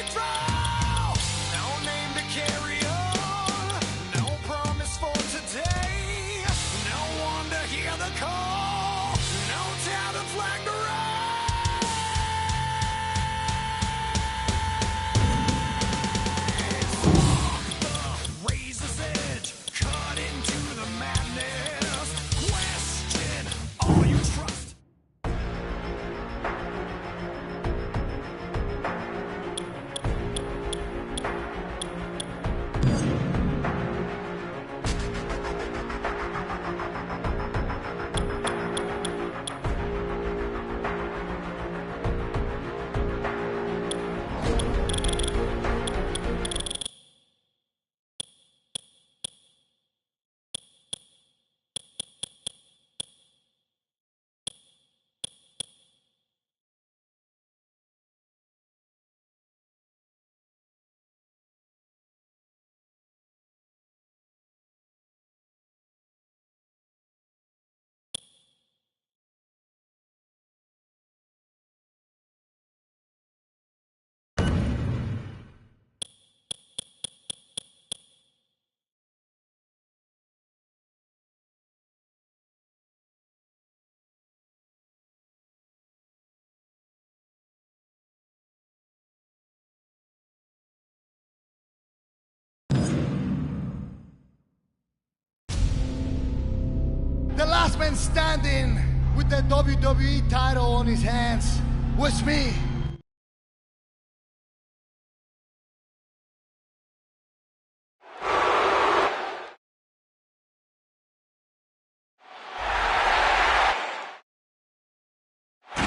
we throw. No name to carry on. No promise for today. No one to hear the call. No town to flag the race. Walk the razor's edge. Cut into the madness. Question all you trust. The last man standing with the WWE title on his hands was me.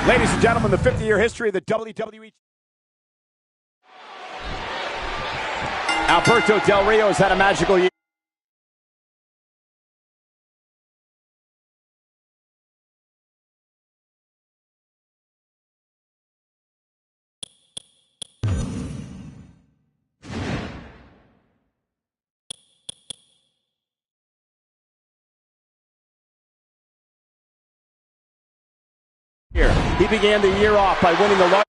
Ladies and gentlemen, the 50-year history of the WWE. Alberto Del Rio has had a magical year. He began the year off by winning the largest.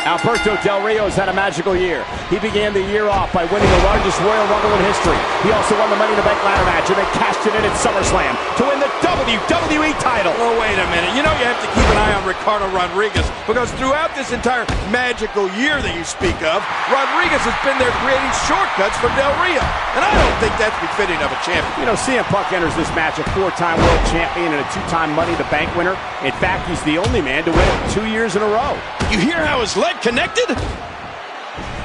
Alberto Del Rio has had a magical year. He began the year off by winning the largest Royal Rumble in history. He also won the Money in the Bank ladder match and then cashed it in at SummerSlam to win the WWE title. Oh, wait a minute. You know you have to keep an eye on Ricardo Rodriguez because throughout this entire magical year that you speak of, Rodriguez has been there creating shortcuts for Del Rio. And I don't think that's befitting of a champion. You know, CM Punk enters this match a 4-time world champion and a 2-time Money in the Bank winner. In fact, he's the only man to win it 2 years in a row. You hear how his leg connected?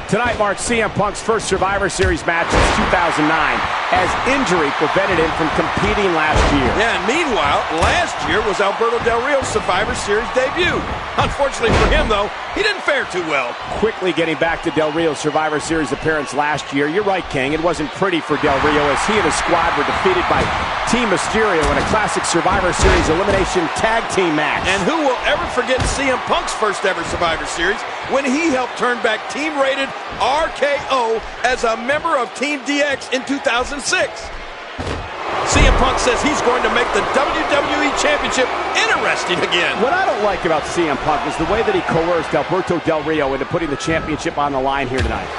Tonight marks CM Punk's first Survivor Series match since 2009, as injury prevented him from competing last year. Yeah, and meanwhile, last year was Alberto Del Rio's Survivor Series debut. Unfortunately for him, though, he didn't fare too well. Quickly getting back to Del Rio's Survivor Series appearance last year, you're right, King, it wasn't pretty for Del Rio as he and his squad were defeated by Team Mysterio in a classic Survivor Series elimination tag team match. And who will ever forget CM Punk's first ever Survivor Series when he helped turn back team-rated RKO as a member of Team DX in 2006. CM Punk says he's going to make the WWE Championship interesting again. What I don't like about CM Punk is the way that he coerced Alberto Del Rio into putting the championship on the line here tonight.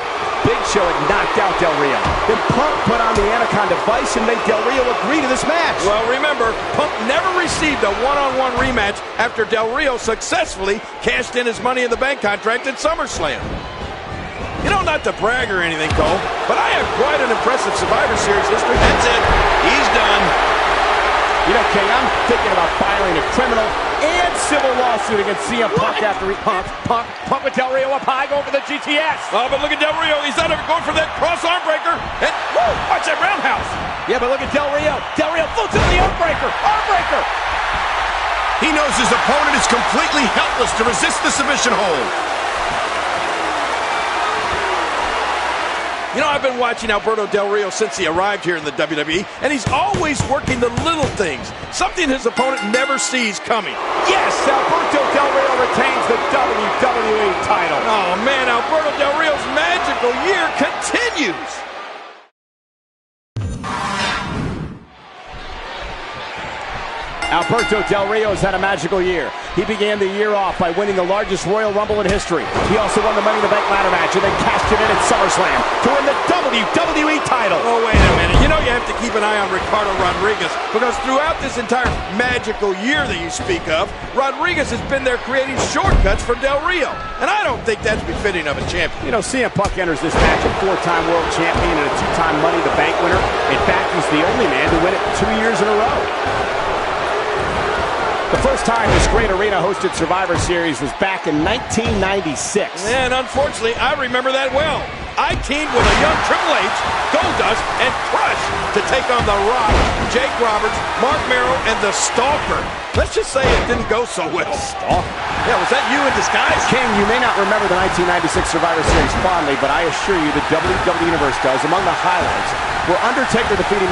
Big Show had knocked out Del Rio. Then Punk put on the Anaconda Vice and made Del Rio agree to this match. Well, remember, Punk never received a one-on-one rematch after Del Rio successfully cashed in his Money in the Bank contract at SummerSlam. You know, not to brag or anything, Cole, but I have quite an impressive Survivor Series history. That's it. He's done. You know, King, I'm thinking about filing a criminal and civil lawsuit against CM Punk after he Punk with Del Rio up high going for the GTS. Oh, but look at Del Rio. He's out of it going for that cross arm breaker. And woo, watch that roundhouse. Yeah, but look at Del Rio. Del Rio full to the arm breaker. Arm breaker. He knows his opponent is completely helpless to resist the submission hold. You know, I've been watching Alberto Del Rio since he arrived here in the WWE, and he's always working the little things, something his opponent never sees coming. Yes, Alberto Del Rio retains the WWE title. Oh, man, Alberto Del Rio's magical year continues. Alberto Del Rio has had a magical year. He began the year off by winning the largest Royal Rumble in history. He also won the Money in the Bank ladder match and then cashed it in at SummerSlam to win the WWE title. Oh, wait a minute. You know you have to keep an eye on Ricardo Rodriguez because throughout this entire magical year that you speak of, Rodriguez has been there creating shortcuts for Del Rio. And I don't think that's befitting of a champion. You know, CM Punk enters this match a 4-time world champion and a 2-time Money in the Bank winner. In fact, he's the only man to win it 2 years in a row. The first time this great arena hosted Survivor Series was back in 1996. And unfortunately, I remember that well. I teamed with a young Triple H, Goldust, and Crush to take on The Rock, Jake Roberts, Mark Merrow, and The Stalker. Let's just say it didn't go so well. Stalker? Yeah, was that you in disguise? King, you may not remember the 1996 Survivor Series fondly, but I assure you the WWE Universe does. Among the highlights were Undertaker defeating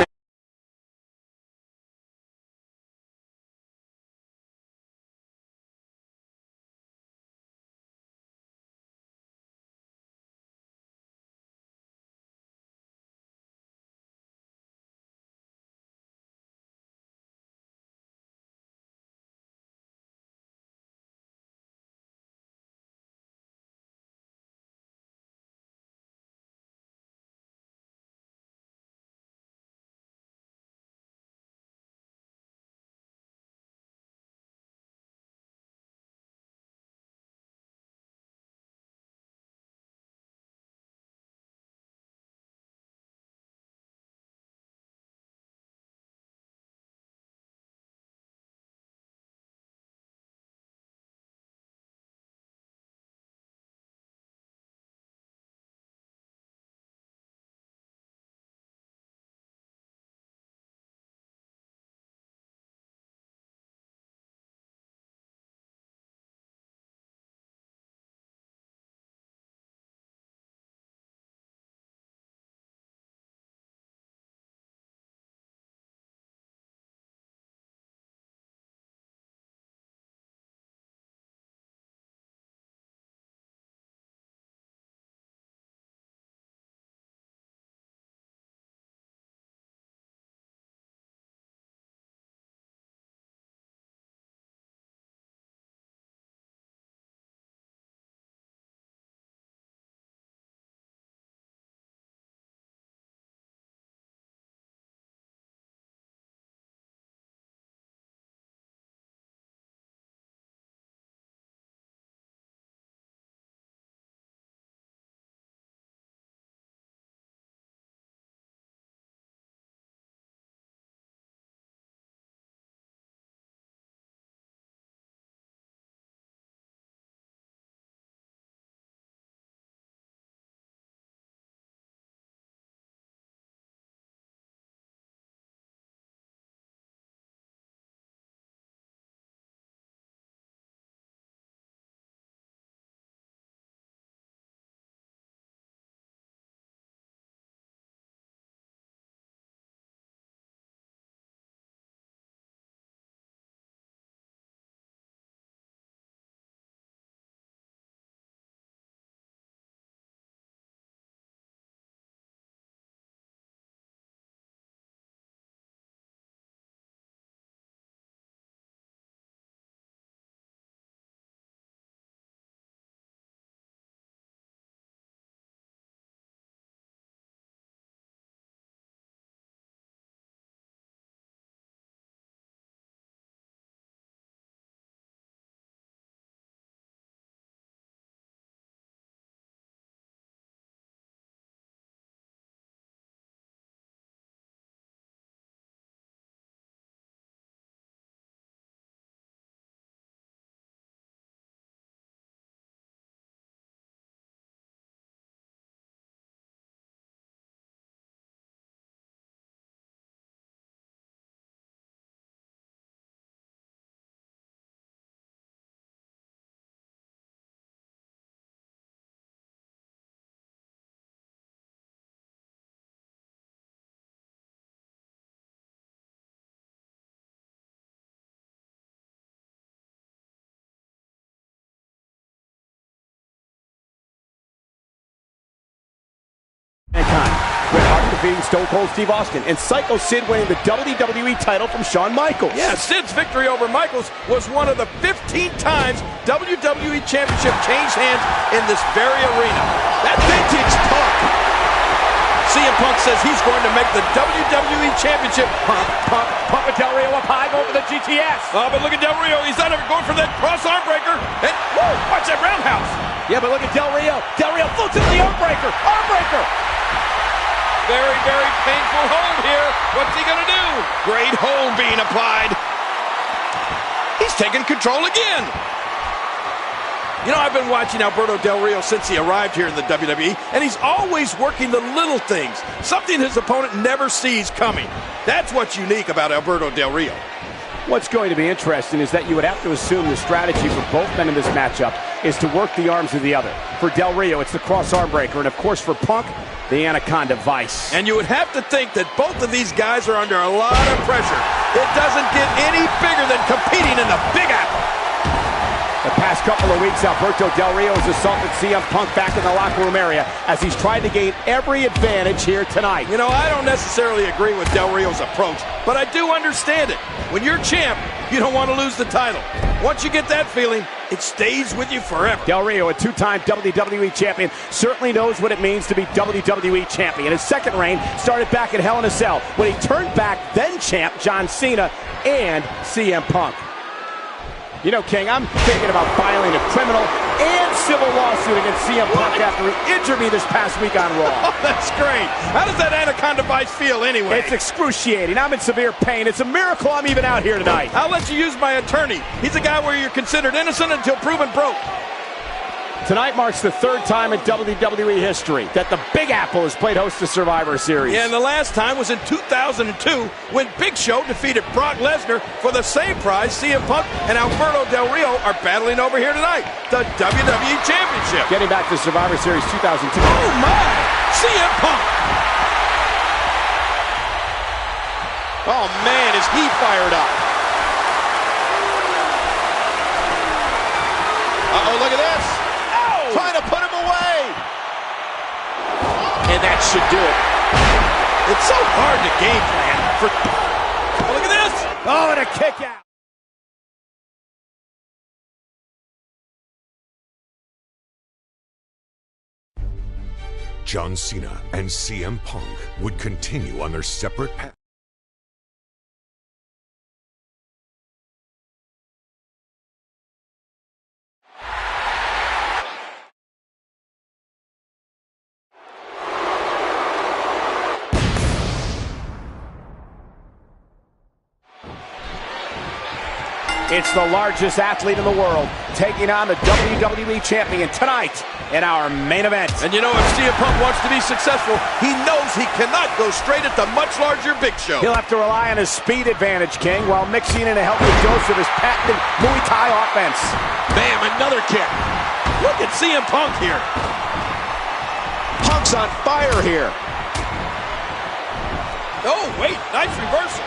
defeating Stone Cold Steve Austin, and Psycho Sid winning the WWE title from Shawn Michaels. Yeah, Sid's victory over Michaels was one of the 15 times WWE Championship changed hands in this very arena. That vintage Punk. CM Punk says he's going to make the WWE Championship. Pump Del Rio up high, going for the GTS. Oh, but look at Del Rio. He's not even going for that cross arm breaker. And, whoa, watch that roundhouse. Yeah, but look at Del Rio. Del Rio floats into the arm breaker. Arm breaker. Very, very painful hold here. What's he going to do? Great hold being applied. He's taking control again. You know, I've been watching Alberto Del Rio since he arrived here in the WWE, and he's always working the little things, something his opponent never sees coming. That's what's unique about Alberto Del Rio. What's going to be interesting is that you would have to assume the strategy for both men in this matchup is to work the arms of the other. For Del Rio, it's the cross arm breaker, and of course for Punk, the Anaconda Vice. And you would have to think that both of these guys are under a lot of pressure. It doesn't get any bigger than competing in the Big Apple. The past couple of weeks, Alberto Del Rio has assaulted CM Punk back in the locker room area as he's tried to gain every advantage here tonight. You know, I don't necessarily agree with Del Rio's approach, but I do understand it. When you're champ, you don't want to lose the title. Once you get that feeling, it stays with you forever. Del Rio, a two-time WWE champion, certainly knows what it means to be WWE champion. His second reign started back at Hell in a Cell when he turned back then champ John Cena and CM Punk. You know, King, I'm thinking about filing a criminal and civil lawsuit against CM Punk after he injured me this past week on Raw. Oh, that's great. How does that Anaconda Vice feel anyway? It's excruciating. I'm in severe pain. It's a miracle I'm even out here tonight. I'll let you use my attorney. He's a guy where you're considered innocent until proven broke. Tonight marks the third time in WWE history that the Big Apple has played host to Survivor Series. Yeah, and the last time was in 2002 when Big Show defeated Brock Lesnar for the same prize. CM Punk and Alberto Del Rio are battling over here tonight, the WWE Championship. Getting back to Survivor Series 2002. Oh my! CM Punk! Oh man, is he fired up. Uh-oh, look at this. Trying to put him away. And that should do it. It's so hard to game plan for... Oh, look at this. Oh, and a kick out. John Cena and CM Punk would continue on their separate paths. It's the largest athlete in the world taking on the WWE Champion tonight in our main event. And you know, if CM Punk wants to be successful, he knows he cannot go straight at the much larger Big Show. He'll have to rely on his speed advantage, King, while mixing in a healthy dose of his patented Muay Thai offense. Bam, another kick. Look at CM Punk here. Punk's on fire here. Oh, wait, nice reversal.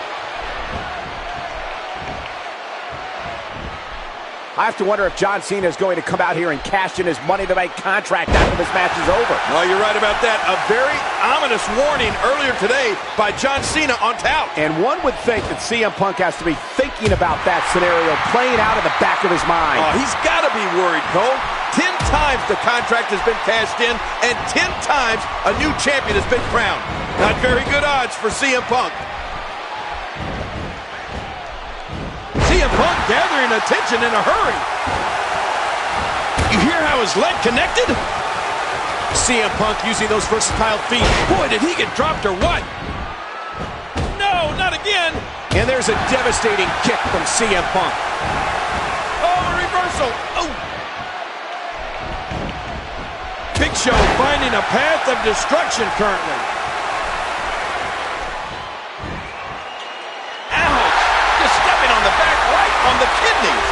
I have to wonder if John Cena is going to come out here and cash in his Money in the Bank contract after this match is over. Well, you're right about that. A very ominous warning earlier today by John Cena on tout. And one would think that CM Punk has to be thinking about that scenario playing out in the back of his mind. Oh, he's got to be worried, Cole. 10 times the contract has been cashed in, and 10 times a new champion has been crowned. Not very good odds for CM Punk. CM Punk gathering attention in a hurry. You hear how his leg connected? CM Punk using those versatile feet. Boy, did he get dropped or what? No, not again. And there's a devastating kick from CM Punk. Oh, a reversal. Oh. Big Show finding a path of destruction currently. On the kidneys.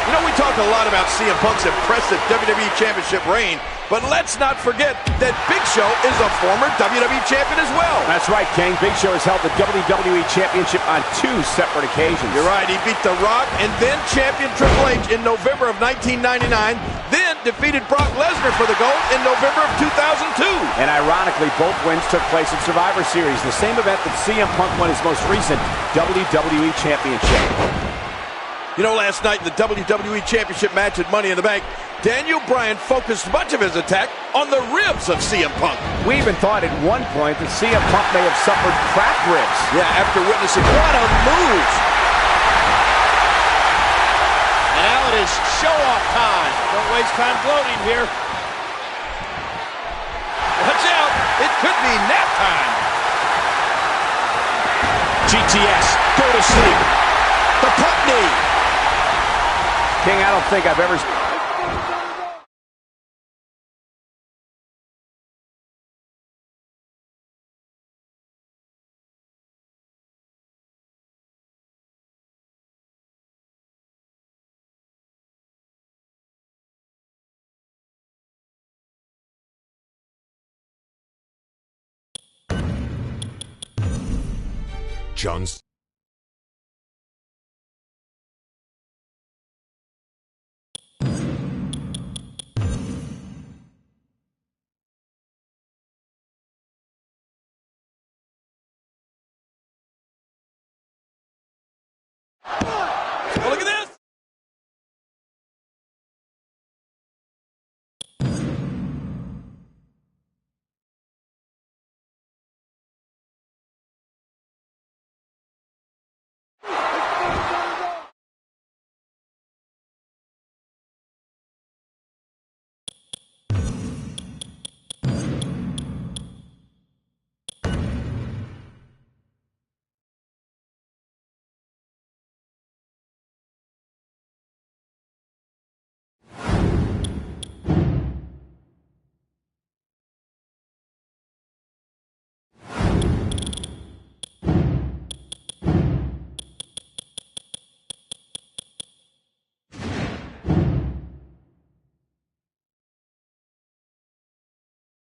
You know, we talk a lot about CM Punk's impressive WWE Championship reign, but let's not forget that Big Show is a former WWE Champion as well. That's right, King. Big Show has held the WWE Championship on 2 separate occasions. You're right. He beat The Rock and then champion Triple H in November of 1999, then defeated Brock Lesnar for the gold in November of 2002. And ironically, both wins took place in Survivor Series, the same event that CM Punk won his most recent WWE Championship. You know, last night in the WWE Championship match at Money in the Bank, Daniel Bryan focused much of his attack on the ribs of CM Punk. We even thought at one point that CM Punk may have suffered cracked ribs. Yeah, after witnessing what a move. And now it is show-off time. Don't waste time gloating here. Watch out. It could be nap time. GTS, go to sleep. The punt knee. King, I don't think I've ever... John's.